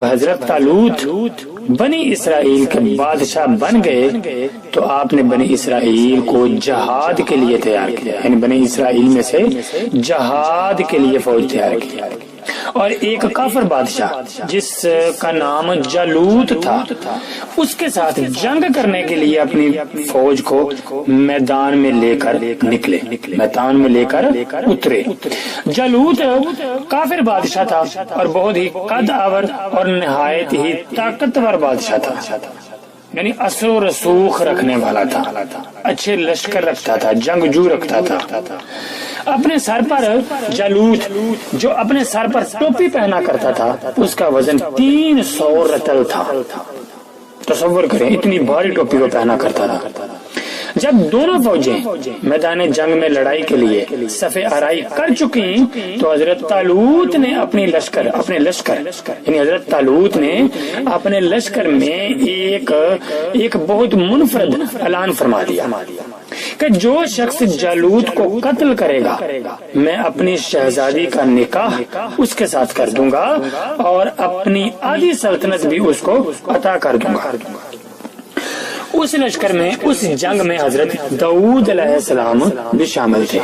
حضرت طالوت بنی اسرائیل کے بادشاہ بن گئے تو آپ نے بنی اسرائیل کو جہاد کے لیے تیار کیا، یعنی بنی اسرائیل میں سے جہاد کے لیے فوج تیار کی، اور ایک کافر بادشاہ جس کا نام جالوت تھا اس کے ساتھ جنگ کرنے کے لیے اپنی فوج کو میدان میں لے کر نکلے، میدان میں لے کر اترے۔ جالوت کافر بادشاہ تھا اور بہت ہی قد آور اور نہایت ہی طاقتور بادشاہ تھا، یعنی اثر و رسوخ رکھنے والا تھا، اچھے لشکر رکھتا تھا، جنگجو رکھتا تھا۔ اپنے سر پر جالوت جو اپنے سر پر ٹوپی پہنا کرتا تھا اس کا وزن 300 رتل تھا۔ تصور کریں اتنی بھاری ٹوپی کو پہنا کرتا تھا۔ جب دونوں فوجیں میدان جنگ میں لڑائی کے لیے صف آرائی کر چکی تو حضرت طالوت نے اپنے لشکر یعنی حضرت طالوت نے اپنے لشکر میں ایک بہت منفرد اعلان فرما دیا کہ جو شخص جالوت کو قتل کرے گا میں اپنی شہزادی کا نکاح اس کے ساتھ کر دوں گا اور اپنی آدھی سلطنت بھی اس کو عطا کر دوں گا۔ اس لشکر میں اس جنگ میں حضرت داؤد علیہ السلام بھی شامل تھے،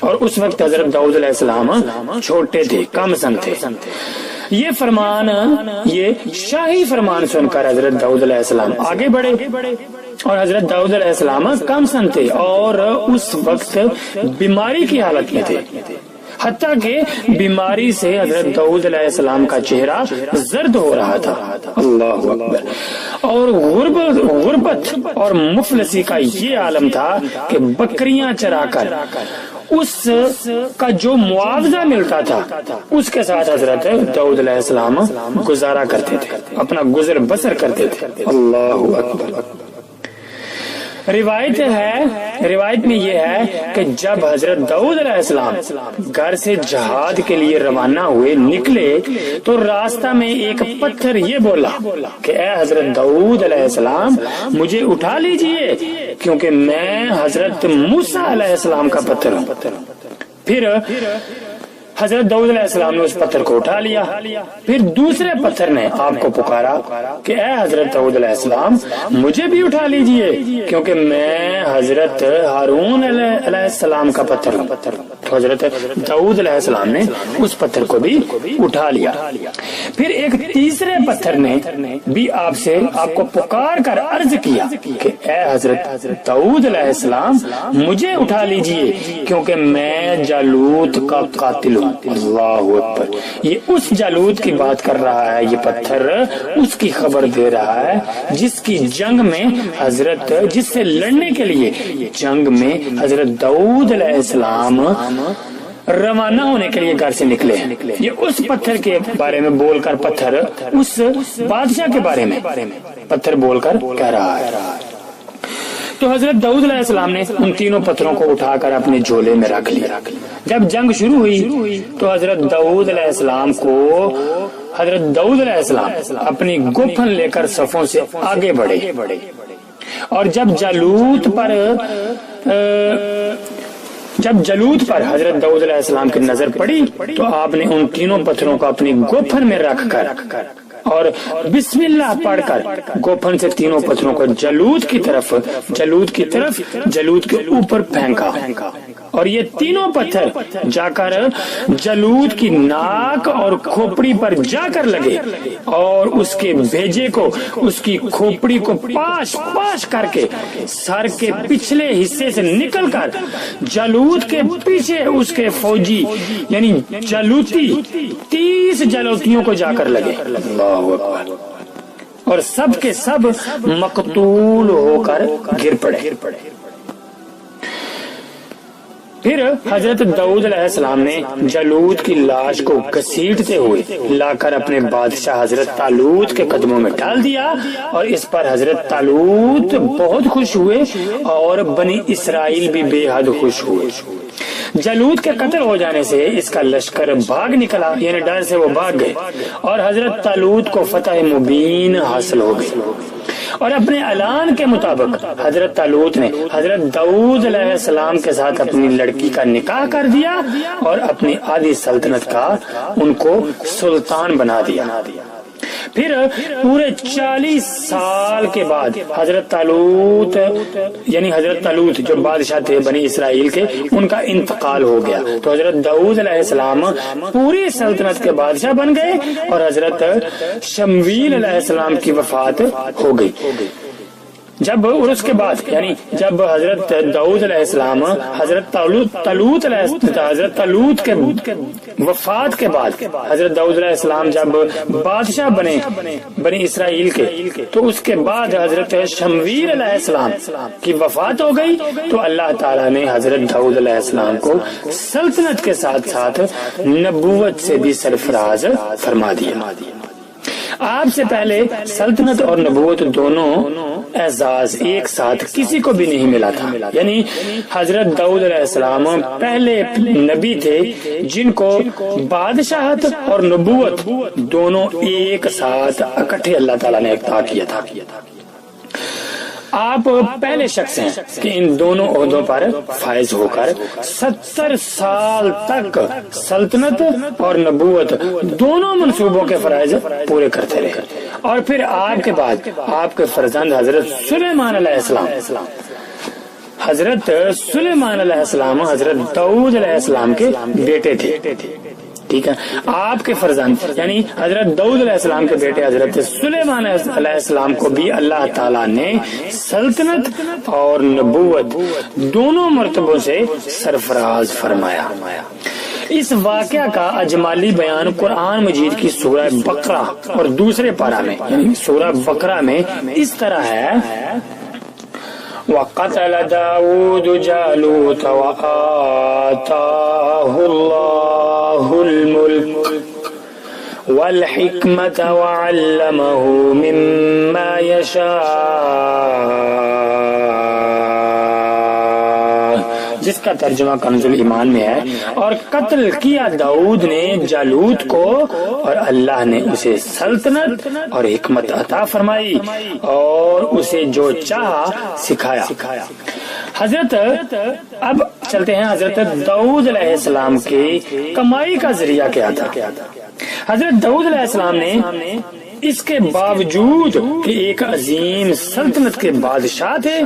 اور اس وقت حضرت داؤد علیہ السلام چھوٹے تھے، کم سن تھے۔ یہ شاہی فرمان سن کر حضرت داؤد علیہ السلام آگے بڑھے، اور حضرت داؤد علیہ السلام کم سن تھے اور اس وقت بیماری کی حالت میں تھے، حتیٰ کہ بیماری سے حضرت داؤد علیہ السلام کا چہرہ زرد ہو رہا تھا۔ اللہ اکبر۔ اور غربت اور مفلسی کا یہ عالم تھا کہ بکریاں چرا کر اس کا جو معاوضہ ملتا تھا اس کے ساتھ حضرت داؤد علیہ السلام گزارا کرتے تھے، اپنا گزر بسر کرتے تھے۔ اللہ اکبر۔ روایت میں یہ ہے کہ جب حضرت داؤد علیہ السلام گھر سے جہاد کے لیے روانہ ہوئے نکلے تو راستہ میں ایک پتھر یہ بولا کہ اے حضرت داؤد علیہ السلام مجھے اٹھا لیجئے کیونکہ میں حضرت موسیٰ علیہ السلام کا پتھر ہوں۔ پھر حضرت داؤد علیہ السلام نے اس پتھر کو اٹھا لیا۔ پھر دوسرے پتھر نے آپ کو پکارا کہ اے حضرت داؤد علیہ السلام مجھے بھی اٹھا لیجئے کیونکہ میں حضرت ہارون علیہ السلام کا پتھر ہوں۔ تو حضرت داؤد علیہ السلام نے اس پتھر کو بھی اٹھا لیا۔ پھر ایک تیسرے پتھر نے بھی آپ کو پکار کر عرض کیا کہ اے حضرت داؤد علیہ السلام مجھے اٹھا لیجئے کیونکہ میں جالوت کا قاتل ہوں۔ اللہ اکبر۔ یہ اس جالوت کی بات کر رہا ہے، یہ پتھر اس کی خبر دے رہا ہے جس کی جنگ میں جس سے لڑنے کے لیے جنگ میں حضرت داؤد علیہ السلام روانہ ہونے کے لیے گھر سے نکلے ہیں۔ یہ اس پتھر کے بارے میں بول کر پتھر اس بادشاہ کے بارے میں پتھر بول کر کہہ رہا ہے۔ تو حضرت داؤد علیہ السلام نے ان تینوں پتھروں کو اٹھا کر اپنے جھولے میں رکھ لیا۔ جب جنگ شروع ہوئی تو حضرت داؤد علیہ السلام اپنی گپن لے کر صفوں سے آگے بڑھے، اور جب جالوت پر حضرت داؤد علیہ السلام کی نظر پڑی تو آپ نے ان تینوں پتھروں کو اپنی گپن میں رکھ کر اور بسم اللہ پڑھ کر گوپن سے تینوں پتھروں کو جالوت کے اوپر پھینکا، اور یہ تینوں پتھر جا کر جالوت کی ناک اور کھوپڑی پر جا کر لگے، اور اس کے بھیجے کو اس کی کھوپڑی کو پاش کر کے سر کے پچھلے حصے سے نکل کر جالوت کے پیچھے اس کے فوجی یعنی جالوتی 30 جالوتیوں کو جا کر لگے، اور سب کے سب مقتول ہو کر گر پڑے۔ پھر حضرت داؤد علیہ السلام نے جالوت کی لاش کو گھسیٹتے ہوئے لا کر اپنے بادشاہ حضرت طالوت کے قدموں میں ڈال دیا، اور اس پر حضرت طالوت بہت خوش ہوئے اور بنی اسرائیل بھی بے حد خوش ہوئے۔ جالوت کے قتل ہو جانے سے اس کا لشکر بھاگ نکلا، یعنی ڈر سے وہ بھاگ گئے، اور حضرت طالوت کو فتح مبین حاصل ہو گئی۔ اور اپنے اعلان کے مطابق حضرت طالوت نے حضرت داؤد علیہ السلام کے ساتھ اپنی لڑکی کا نکاح کر دیا اور اپنی آدھی سلطنت کا ان کو سلطان بنا دیا۔ پھر پورے 40 سال کے بعد حضرت طالوت یعنی حضرت طالوت جو بادشاہ تھے بنی اسرائیل کے، ان کا انتقال ہو گیا، تو حضرت داؤد علیہ السلام پوری سلطنت کے بادشاہ بن گئے اور حضرت شمویل علیہ السلام کی وفات ہو گئی۔ جب اور اس کے بعد یعنی جب حضرت داؤد علیہ السلام حضرت طالوت کے وفات کے بعد حضرت داؤد علیہ السلام جب بادشاہ بنے بنی اسرائیل کے، تو اس کے بعد حضرت شمویل علیہ السلام کی وفات ہو گئی، تو اللہ تعالیٰ نے حضرت داؤد علیہ السلام کو سلطنت کے ساتھ ساتھ نبوت سے بھی سرفراز فرما دیا۔ آپ سے پہلے سلطنت اور نبوت دونوں اعزاز ایک ساتھ کسی کو بھی نہیں ملا تھا، یعنی حضرت داؤد علیہ السلام پہلے نبی تھے جن کو بادشاہت اور نبوت دونوں ایک ساتھ اکٹھے اللہ تعالیٰ نے عطا کیا تھا۔ آپ پہلے شخص ہیں کہ ان دونوں عہدوں پر فائز ہو کر 70 سال تک سلطنت اور نبوت دونوں منصوبوں کے فرائض پورے کرتے رہے، اور پھر آپ کے بعد آپ کے فرزند حضرت سلیمان علیہ السلام حضرت داؤد علیہ السلام کے بیٹے تھے، ٹھیک ہے۔ آپ کے فرزند یعنی حضرت داؤد علیہ السلام کے بیٹے حضرت سلیمان علیہ السلام کو بھی اللہ تعالیٰ نے سلطنت اور نبوت دونوں مرتبوں سے سرفراز فرمایا۔ اس واقعہ کا اجمالی بیان قرآن مجید کی سورہ بقرہ اور دوسرے پارہ میں یعنی سورہ بقرہ میں اس طرح ہے: وَقَتَلَ دَاوُودُ جَالُوتَ وَآتَاهُ اللَّهُ الْمُلْكَ وَالْحِكْمَةَ وَعَلَّمَهُ مِمَّا يَشَاءُ، جس کا ترجمہ کنز الایمان میں ہے، اور قتل کیا داؤد نے جالوت کو اور اللہ نے اسے سلطنت اور حکمت عطا فرمائی اور اسے جو چاہا سکھایا۔ حضرت اب چلتے ہیں حضرت داؤد علیہ السلام کی کمائی کا ذریعہ کیا تھا۔ حضرت داؤد علیہ السلام نے اس کے باوجود کہ ایک عظیم سلطنت کے بادشاہ تھے،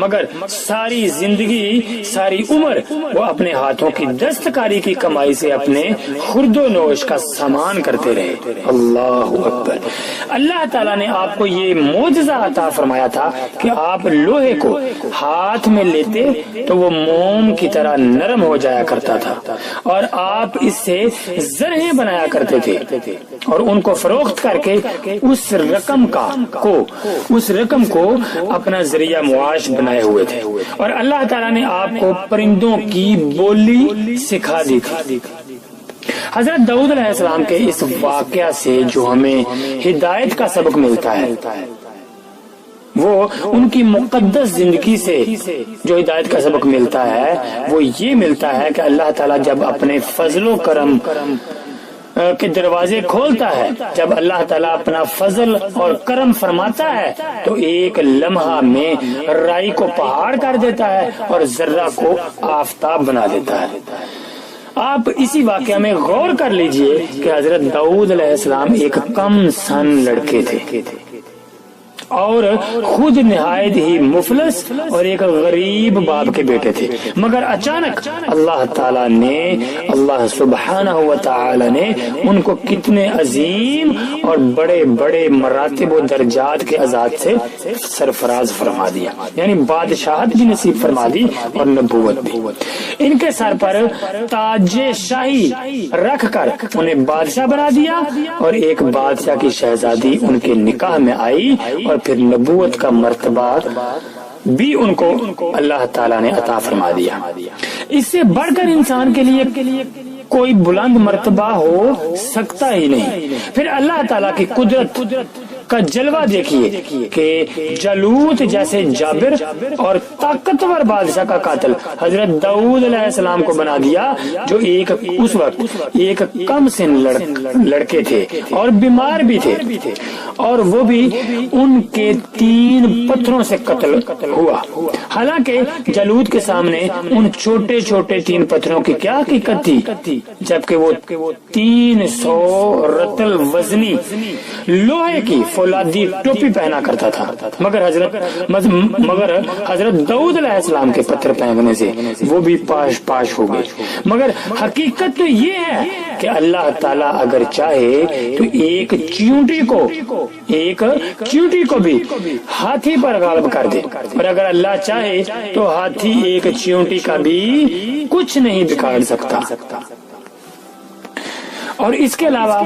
مگر ساری زندگی ساری عمر وہ اپنے ہاتھوں کی دستکاری کی کمائی سے اپنے خورد و نوش کا سامان کرتے رہے۔ اللہ اکبر۔ اللہ تعالیٰ نے آپ کو یہ معجزہ عطا فرمایا تھا کہ آپ لوہے کو ہاتھ میں لیتے تو وہ موم کی طرح نرم ہو جایا کرتا تھا، اور آپ اس سے زرہیں بنایا کرتے تھے اور ان کو فروخت کر کے اس رقم کو اپنا ذریعہ معاش بنائے ہوئے تھے، اور اللہ تعالیٰ نے آپ کو پرندوں کی بولی سکھا دی تھی۔ حضرت داؤد علیہ السلام کے اس واقعہ سے جو ہمیں ہدایت کا سبق ملتا ہے وہ ان کی مقدس زندگی سے جو ہدایت کا سبق ملتا ہے وہ یہ ملتا ہے کہ اللہ تعالیٰ جب اپنے فضل و کرم کے دروازے کھولتا ہے، جب اللہ تعالیٰ اپنا فضل اور کرم فرماتا ہے تو ایک لمحہ میں رائی کو پہاڑ کر دیتا ہے اور ذرہ کو آفتاب بنا دیتا ہے۔ آپ اسی واقعہ میں غور کر لیجئے کہ حضرت داؤد علیہ السلام ایک کم سن لڑکے تھے اور خود نہایت ہی مفلس اور ایک غریب باپ کے بیٹے تھے، مگر اچانک اللہ سبحانہ و تعالی نے ان کو کتنے عظیم اور بڑے بڑے مراتب و درجات کے عزت سے سرفراز فرما دیا، یعنی بادشاہت بھی نصیب فرما دی اور نبوت بھی۔ ان کے سر پر تاج شاہی رکھ کر انہیں بادشاہ بنا دیا، اور ایک بادشاہ کی شہزادی ان کے نکاح میں آئی، اور پھر نبوت کا مرتبہ بھی ان کو اللہ تعالیٰ نے عطا فرما دیا۔ اس سے بڑھ کر انسان کے لیے کوئی بلند مرتبہ ہو سکتا ہی نہیں۔ پھر اللہ تعالیٰ کی قدرت کا جلوہ دیکھیے کہ جالوت جیسے جابر اور طاقتور بادشاہ کا قاتل حضرت داؤد علیہ السلام کو بنا دیا، جو اس وقت ایک کم سن لڑکے تھے اور بیمار بھی تھے، اور وہ بھی ان کے 3 پتھروں سے قتل ہوا۔ حالانکہ جالوت کے سامنے ان چھوٹے چھوٹے 3 پتھروں کی کیا حقیقت تھی، جبکہ وہ 300 رطل وزنی لوہے کی فولادی ٹوپی پہنا کرتا تھا، مگر حضرت داؤد علیہ السلام کے پتھر پھینکنے سے وہ بھی پاش ہو گئے۔ مگر حقیقت تو یہ ہے کہ اللہ تعالیٰ اگر چاہے تو ایک چیونٹی کو بھی ہاتھی پر غالب کر دے، اور اگر اللہ چاہے تو ہاتھی ایک چیونٹی کا بھی کچھ نہیں بگاڑ سکتا۔ اور اس کے علاوہ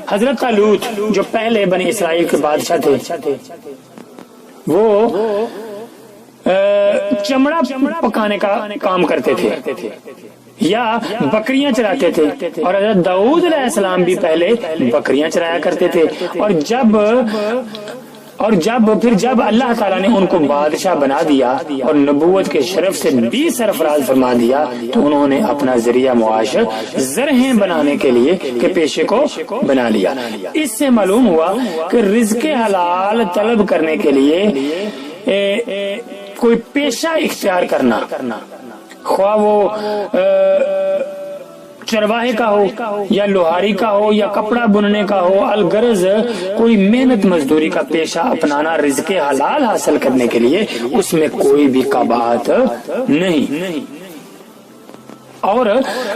حضرت طالوت جو پہلے بنی اسرائیل کے بادشاہ تھے، وہ چمڑا پکانے کا کام کرتے تھے یا بکریاں چراتے تھے، اور حضرت داؤد علیہ السلام بھی پہلے بکریاں چرایا کرتے تھے، اور جب اللہ تعالیٰ نے ان کو بادشاہ بنا دیا اور نبوت کے شرف سے بھی سرفراز فرما دیا، تو انہوں نے اپنا ذریعہ معاش زرہیں بنانے کے لیے کے پیشے کو بنا لیا۔ اس سے معلوم ہوا کہ رزق حلال طلب کرنے کے لیے کوئی پیشہ اختیار کرنا، خواہ وہ چرواہے کا ہو یا لوہاری کا ہو یا کپڑا بننے کا ہو، الغرض کوئی محنت مزدوری کا پیشہ اپنانا رزق حلال حاصل کرنے کے لیے اس میں کوئی بھی قباحت نہیں، اور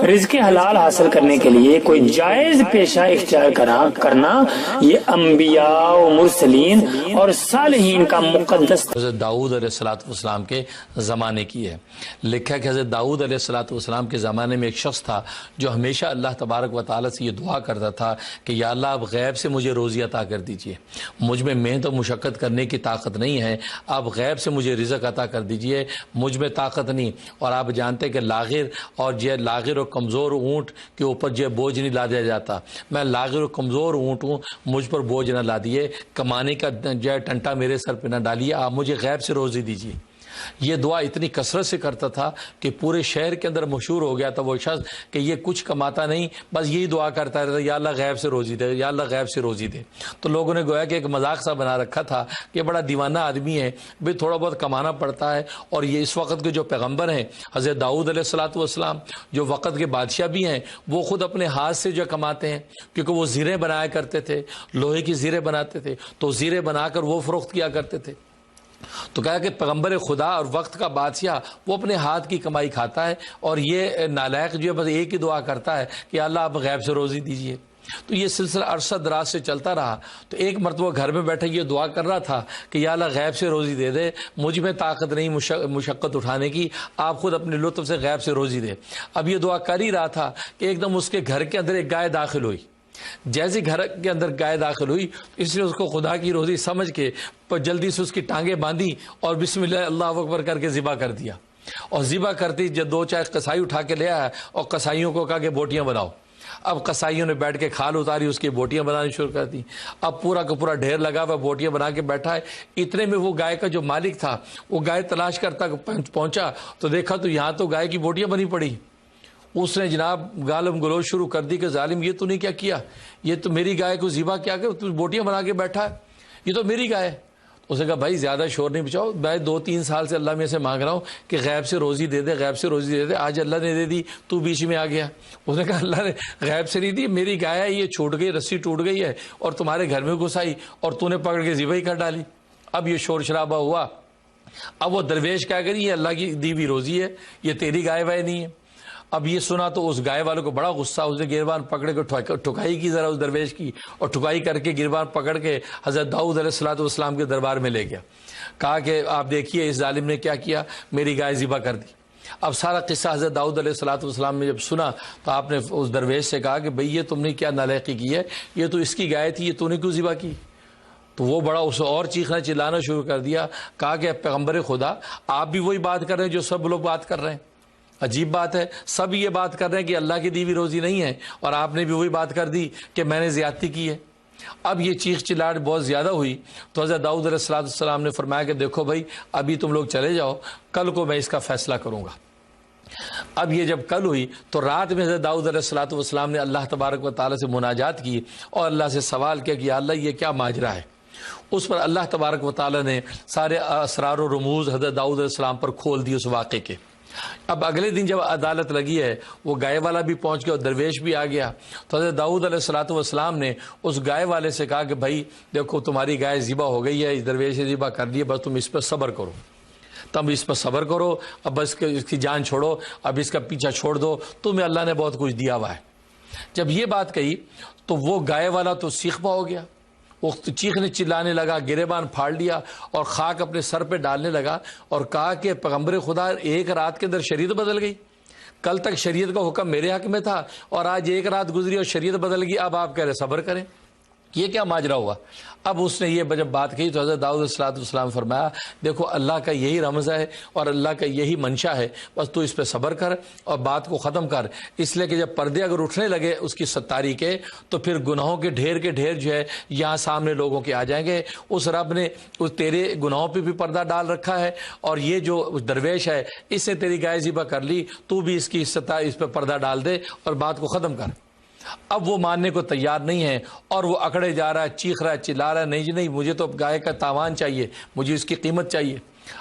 رزق حلال حاصل کرنے کے لیے کوئی جائز پیشہ اختیار کرنا یہ انبیاء و مرسلین اور صالحین کا مقدس۔ حضرت داؤد علیہ السلام کے زمانے کی ہے، لکھا کہ حضرت داؤد علیہ السلام کے زمانے میں ایک شخص تھا جو ہمیشہ اللہ تبارک و تعالیٰ سے یہ دعا کرتا تھا کہ یا اللہ آپ غیب سے مجھے روزی عطا کر دیجئے، مجھ میں محنت و مشقت کرنے کی طاقت نہیں ہے، آپ غیب سے مجھے رزق عطا کر دیجئے، مجھ میں طاقت نہیں۔ اور آپ جانتے کہ لاغر اور کمزور اونٹ کے اوپر بوجھ نہیں لا دیا جاتا، میں لاغر اور کمزور اونٹ ہوں، مجھ پر بوجھ نہ لا دیے، کمانے کا ٹنٹا میرے سر پہ نہ ڈالیے، آپ مجھے غیب سے روزی دیجیے۔ یہ دعا اتنی کثرت سے کرتا تھا کہ پورے شہر کے اندر مشہور ہو گیا تھا وہ شخص کہ یہ کچھ کماتا نہیں، بس یہی دعا کرتا رہتا، یا اللہ غیب سے روزی دے، یا اللہ غیب سے روزی دے۔ تو لوگوں نے گویا کہ ایک مذاق سا بنا رکھا تھا کہ یہ بڑا دیوانہ آدمی ہے، بھی تھوڑا بہت کمانا پڑتا ہے۔ اور یہ اس وقت کے جو پیغمبر ہیں حضرت داؤد علیہ السلام جو وقت کے بادشاہ بھی ہیں، وہ خود اپنے ہاتھ سے جو کماتے ہیں، کیونکہ وہ زیریں بنایا کرتے تھے، لوہے کی زیریں بناتے تھے، تو زیریں بنا کر وہ فروخت کیا کرتے تھے۔ تو کہا کہ پیغمبر خدا اور وقت کا بادشاہ وہ اپنے ہاتھ کی کمائی کھاتا ہے، اور یہ نالائق جو ہے بس ایک ہی دعا کرتا ہے کہ اللہ آپ غیب سے روزی دیجیے۔ تو یہ سلسلہ عرصہ دراز سے چلتا رہا۔ تو ایک مرتبہ گھر میں بیٹھے یہ دعا کر رہا تھا کہ یا اللہ غیب سے روزی دے دے، مجھ میں طاقت نہیں مشقت اٹھانے کی، آپ خود اپنے لطف سے غیب سے روزی دے۔ اب یہ دعا کر ہی رہا تھا کہ ایک دم اس کے گھر کے اندر ایک گائے داخل ہوئی۔ جیسے گھر کے اندر گائے داخل ہوئی، اس نے اس کو خدا کی روزی سمجھ کے جلدی سے اس کی ٹانگیں باندھی اور بسم اللہ اللہ اکبر کر کے ذبح کر دیا۔ اور ذبح کرتی جب 2-4 قصائی اٹھا کے لے آیا اور قصائیوں کو کہا کہ بوٹیاں بناؤ۔ اب قصائیوں نے بیٹھ کے کھال اتاری، اس کی بوٹیاں بنانی شروع کر دی۔ اب پورا کا پورا ڈھیر لگا ہوا بوٹیاں بنا کے بیٹھا ہے۔ اتنے میں وہ گائے کا جو مالک تھا وہ گائے تلاش کرتا پہنچا تو دیکھا تو یہاں تو گائے کی بوٹیاں بنی پڑی۔ اس نے جناب گالم گلوچ شروع کر دی کہ ظالم یہ تو نہیں کیا کیا، یہ تو میری گائے کو ذبح کیا کہ تو بوٹیاں بنا کے بیٹھا ہے، یہ تو میری گائے ہے۔ اس نے کہا بھائی زیادہ شور نہیں بچاؤ، میں 2-3 سال سے اللہ میں سے مانگ رہا ہوں کہ غیب سے روزی دے دے، غیب سے روزی دے دے، آج اللہ نے دے دی، تو بیچ میں آ گیا۔ اس نے کہا اللہ نے غیب سے نہیں دی، میری گائے ہے، یہ چھوٹ گئی، رسی ٹوٹ گئی ہے اور تمہارے گھر میں گھس آئی اور تو نے پکڑ کے ذبح ہی کر ڈالی۔ اب یہ شور شرابہ ہوا۔ اب وہ درویش کیا کری، یہ اللہ کی دی ہوئی روزی ہے، یہ تیری گائے وائے نہیں ہے۔ اب یہ سنا تو اس گائے والوں کو بڑا غصہ، اس نے گربان پکڑ کے ٹھکائی کی ذرا اس درویش کی، اور ٹھکائی کر کے گربان پکڑ کے حضرت داؤد علیہ السلام کے دربار میں لے گیا۔ کہا کہ آپ دیکھیے اس ظالم نے کیا کیا، میری گائے ذبح کر دی۔ اب سارا قصہ حضرت داؤد علیہ السلام نے جب سنا تو آپ نے اس درویش سے کہا کہ بھئی یہ تم نے کیا نالائقی کی ہے، یہ تو اس کی گائے تھی، یہ تو نے کیوں ذبح کی؟ تو وہ بڑا اسے اور چیخنا چلانا شروع کر دیا۔ کہا کہ پیغمبر خدا آپ بھی وہی بات کر رہے ہیں جو سب لوگ بات کر رہے ہیں، عجیب بات ہے، سب یہ بات کر رہے ہیں کہ اللہ کی دی ہوئی روزی نہیں ہے، اور آپ نے بھی وہی بات کر دی کہ میں نے زیادتی کی ہے۔ اب یہ چیخ چلاہٹ بہت زیادہ ہوئی تو حضرت داؤد علیہ السلام نے فرمایا کہ دیکھو بھائی ابھی تم لوگ چلے جاؤ، کل کو میں اس کا فیصلہ کروں گا۔ اب یہ جب کل ہوئی تو رات میں حضرت داؤد علیہ السلام نے اللہ تبارک و تعالیٰ سے مناجات کی اور اللہ سے سوال کیا کہ یا اللہ یہ کیا ماجرا ہے۔ اس پر اللہ تبارک و تعالیٰ نے سارے اسرار و رموز حضرت داؤد علیہ السلام پر کھول دی اس واقعے کے۔ اب اگلے دن جب عدالت لگی ہے، وہ گائے والا بھی پہنچ گیا اور درویش بھی آ گیا، تو حضرت داؤد علیہ السلام نے اس گائے والے سے کہا کہ بھائی دیکھو تمہاری گائے ذبح ہو گئی ہے، اس درویش نے ذبح کر دی، بس تم اس پر صبر کرو، تم اس پر صبر کرو، اب بس اس کی جان چھوڑو، اب اس کا پیچھا چھوڑ دو، تمہیں اللہ نے بہت کچھ دیا ہوا ہے۔ جب یہ بات کہی تو وہ گائے والا تو سیخ پا ہو گیا، وہ چیخنے چلانے لگا، گریبان پھاڑ لیا اور خاک اپنے سر پہ ڈالنے لگا اور کہا کہ پیغمبر خدا ایک رات کے اندر شریعت بدل گئی، کل تک شریعت کا حکم میرے حق میں تھا اور آج ایک رات گزری اور شریعت بدل گئی، اب آپ کہہ رہے صبر کریں، یہ کیا ماجرا ہوا۔ اب اس نے یہ جب بات کہی تو حضرت داؤد علیہ السلام فرمایا دیکھو اللہ کا یہی رمز ہے اور اللہ کا یہی منشا ہے، بس تو اس پہ صبر کر اور بات کو ختم کر، اس لیے کہ جب پردے اگر اٹھنے لگے اس کی ستاری کے تو پھر گناہوں کے ڈھیر جو ہے یہاں سامنے لوگوں کے آ جائیں گے۔ اس رب نے اس تیرے گناہوں پہ بھی پردہ ڈال رکھا ہے اور یہ جو درویش ہے اس سے تیری گائے ذبح کر لی، تو بھی اس کی اس پہ پردہ ڈال دے اور بات کو ختم کر۔ اب وہ ماننے کو تیار نہیں ہے اور وہ اکڑے جا رہا ہے، چیخ رہا ہے، چلا رہا ہے، نہیں جی نہیں مجھے تو گائے کا تاوان چاہیے، مجھے اس کی قیمت چاہیے۔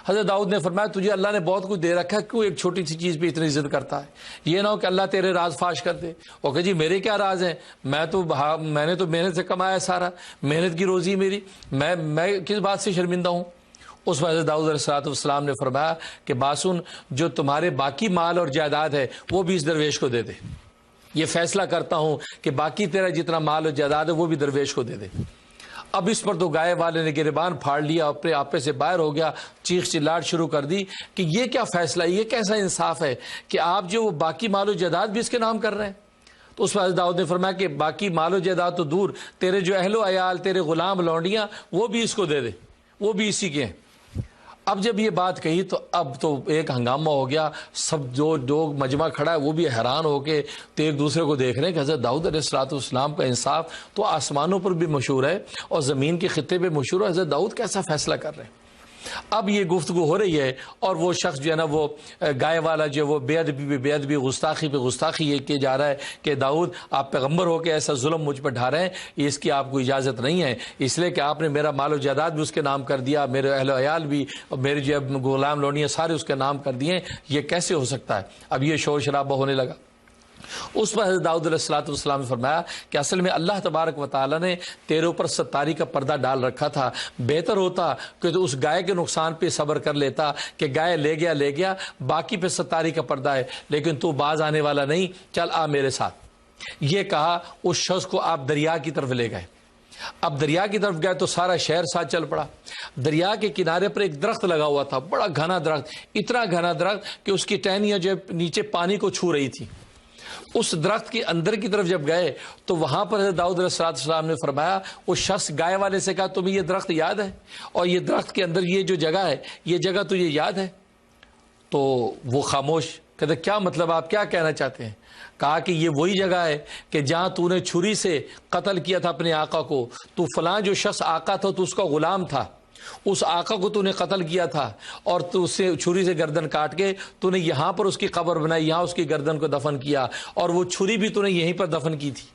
حضرت داؤد نے فرمایا تجھے اللہ نے بہت کچھ دے رکھا ہے، کیوں ایک چھوٹی سی چیز پہ اتنی ضد کرتا ہے؟ یہ نہ ہو کہ اللہ تیرے راز فاش کر دے، وہ کہ جی میرے کیا راز ہیں، میں نے تو محنت سے کمایا سارا، محنت کی روزی میری، میں کس بات سے شرمندہ ہوں۔ اس وقت حضرت داؤد علیہ السلام نے فرمایا کہ باسن جو تمہارے باقی مال اور جائیداد ہے وہ بھی اس درویش کو دے دے، یہ فیصلہ کرتا ہوں کہ باقی تیرا جتنا مال اور جائیداد ہے وہ بھی درویش کو دے دے۔ اب اس پر تو گائے والے نے گریبان پھاڑ لیا، اپنے آپے سے باہر ہو گیا، چیخ چلاٹ شروع کر دی کہ یہ کیا فیصلہ ہے، یہ کیسا انصاف ہے کہ آپ جو وہ باقی مال و جائیداد بھی اس کے نام کر رہے ہیں۔ تو اس وقت داؤد نے فرمایا کہ باقی مال و جائیداد تو دور، تیرے جو اہل و عیال، تیرے غلام لونڈیاں، وہ بھی اس کو دے دے، وہ بھی اسی کے ہیں۔ اب جب یہ بات کہی تو اب تو ایک ہنگامہ ہو گیا، سب جو مجمع کھڑا ہے وہ بھی حیران ہو کے تو ایک دوسرے کو دیکھ رہے ہیں کہ حضرت داؤد علیہ السلام کا انصاف تو آسمانوں پر بھی مشہور ہے اور زمین کے خطے پہ مشہور ہے، حضرت داؤد کیسا فیصلہ کر رہے ہیں۔ اب یہ گفتگو ہو رہی ہے اور وہ شخص جو ہے نا وہ گائے والا جو وہ بے ادبی گستاخی پہ گستاخی یہ کیا جا رہا ہے کہ داؤد آپ پیغمبر ہو کے ایسا ظلم مجھ پر ڈھا رہے ہیں، اس کی آپ کو اجازت نہیں ہے، اس لیے کہ آپ نے میرا مال و جائیداد بھی اس کے نام کر دیا، میرے اہل و عیال بھی اور میرے جو غلام لونیاں سارے اس کے نام کر دیے، یہ کیسے ہو سکتا ہے۔ اب یہ شور شرابہ ہونے لگا۔ اس پر حضرت داؤد علیہ السلام نے فرمایا کہ اصل میں اللہ تبارک و تعالیٰ نے تیرے اوپر ستاری کا پردہ ڈال رکھا تھا، بہتر ہوتا کہ تو اس گائے کے نقصان پہ صبر کر لیتا کہ گائے لے گیا، باقی پہ ستاری کا پردہ ہے، لیکن تو باز آنے والا نہیں، چل آ میرے ساتھ۔ یہ کہا اس شخص کو آپ دریا کی طرف لے گئے۔ اب دریا کی طرف گئے تو سارا شہر ساتھ چل پڑا۔ دریا کے کنارے پر ایک درخت لگا ہوا تھا، بڑا گھنا درخت، اتنا گھنا درخت کہ اس کی ٹہنیاں جو نیچے پانی کو چھو رہی تھی۔ اس درخت کے اندر کی طرف جب گئے تو وہاں پر حضرت داؤد علیہ السلام نے فرمایا، اس شخص گائے والے سے کہا تمہیں یہ درخت یاد ہے اور یہ درخت کے اندر یہ جو جگہ ہے یہ جگہ تجھے یاد ہے؟ تو وہ خاموش، کہتے کیا مطلب، آپ کیا کہنا چاہتے ہیں؟ کہا کہ یہ وہی جگہ ہے کہ جہاں تو نے چھری سے قتل کیا تھا اپنے آقا کو، تو فلاں جو شخص آقا تھا تو اس کا غلام تھا، اس آقا کو تو نے قتل کیا تھا اور تو اسے چھری سے گردن کاٹ کے تو نے یہاں پر اس کی قبر بنائی، یہاں اس کی گردن کو دفن کیا اور وہ چھری بھی تو نے یہیں پر دفن کی تھی۔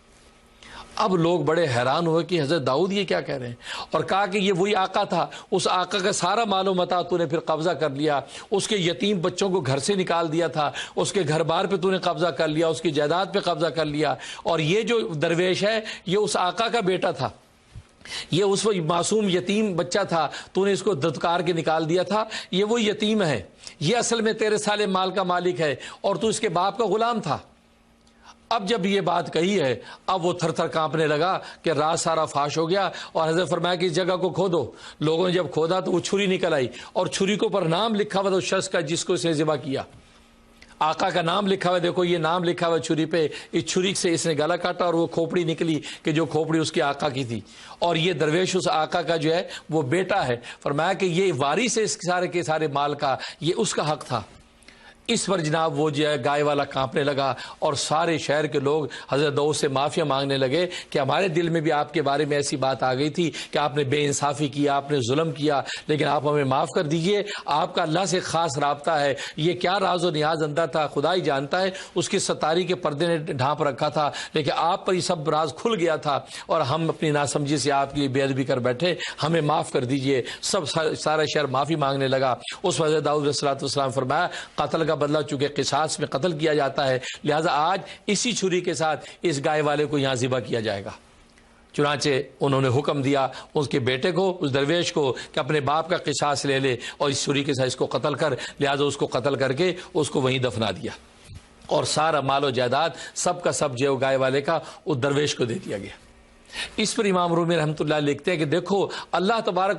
اب لوگ بڑے حیران ہوئے کہ حضرت داؤد یہ کیا کہہ رہے ہیں، اور کہا کہ یہ وہی آقا تھا، اس آقا کا سارا مال و متاع تو نے پھر قبضہ کر لیا، اس کے یتیم بچوں کو گھر سے نکال دیا تھا، اس کے گھر بار پہ تو نے قبضہ کر لیا، اس کی جائیداد پہ قبضہ کر لیا، اور یہ جو درویش ہے یہ اس آقا کا بیٹا تھا، یہ اس وقت معصوم یتیم بچہ تھا، تو نے اس کو دھتکار کے نکال دیا تھا، یہ وہ یتیم ہے، یہ اصل میں تیرے سارے مال کا مالک ہے اور تو اس کے باپ کا غلام تھا۔ اب جب یہ بات کہی ہے اب وہ تھر تھر کانپنے لگا کہ راز سارا فاش ہو گیا، اور حضرت فرمایا کہ اس جگہ کو کھودو۔ لوگوں نے جب کھودا تو وہ چھری نکل آئی اور چھری کو پر نام لکھا ہوا تھا اس شخص کا جس کو اسے ذبح کیا، آقا کا نام لکھا ہوا، دیکھو یہ نام لکھا ہوا چھری پہ، اس چھری سے اس نے گلا کاٹا اور وہ کھوپڑی نکلی کہ جو کھوپڑی اس کے آقا کی تھی، اور یہ درویش اس آقا کا جو ہے وہ بیٹا ہے۔ فرمایا کہ یہ وارث ہے اس سارے کے سارے مال کا، یہ اس کا حق تھا۔ اس پر جناب وہ جو ہے گائے والا کانپنے لگا اور سارے شہر کے لوگ حضرت داؤد سے معافیا مانگنے لگے کہ ہمارے دل میں بھی آپ کے بارے میں ایسی بات آ گئی تھی کہ آپ نے بے انصافی کیا، آپ نے ظلم کیا، لیکن آپ ہمیں معاف کر دیجئے، آپ کا اللہ سے خاص رابطہ ہے، یہ کیا راز و نیاز اندر تھا خدا ہی جانتا ہے، اس کی ستاری کے پردے نے ڈھانپ رکھا تھا، لیکن آپ پر یہ سب راز کھل گیا تھا اور ہم اپنی ناسمجھی سے آپ کے لیے بے ادبی کر بیٹھے، ہمیں معاف کر دیجئے۔ سارا شہر معافی مانگنے لگا۔ اس وقت داؤد علیہ السلام فرمایا قتل کا بدلہ چونکہ قصاص میں قتل کیا جاتا ہے، لہذا آج اسی چھری کے ساتھ اس گائے والے کو یہاں ذبح کیا جائے گا۔ چنانچہ انہوں نے حکم دیا اس کے بیٹے کو، اس درویش کو، کہ اپنے باپ کا قصاص لے لے اور اس چھری کے ساتھ اس کو قتل کر، لہذا اس کو قتل کر کے اس کو وہیں دفنا دیا اور سارا مال و جائیداد سب کا سب جو گائے والے کا اس درویش کو دے دیا گیا۔ اس پر امام رومی رحمۃ اللہ لکھتے ہیں کہ دیکھو اللہ تبارک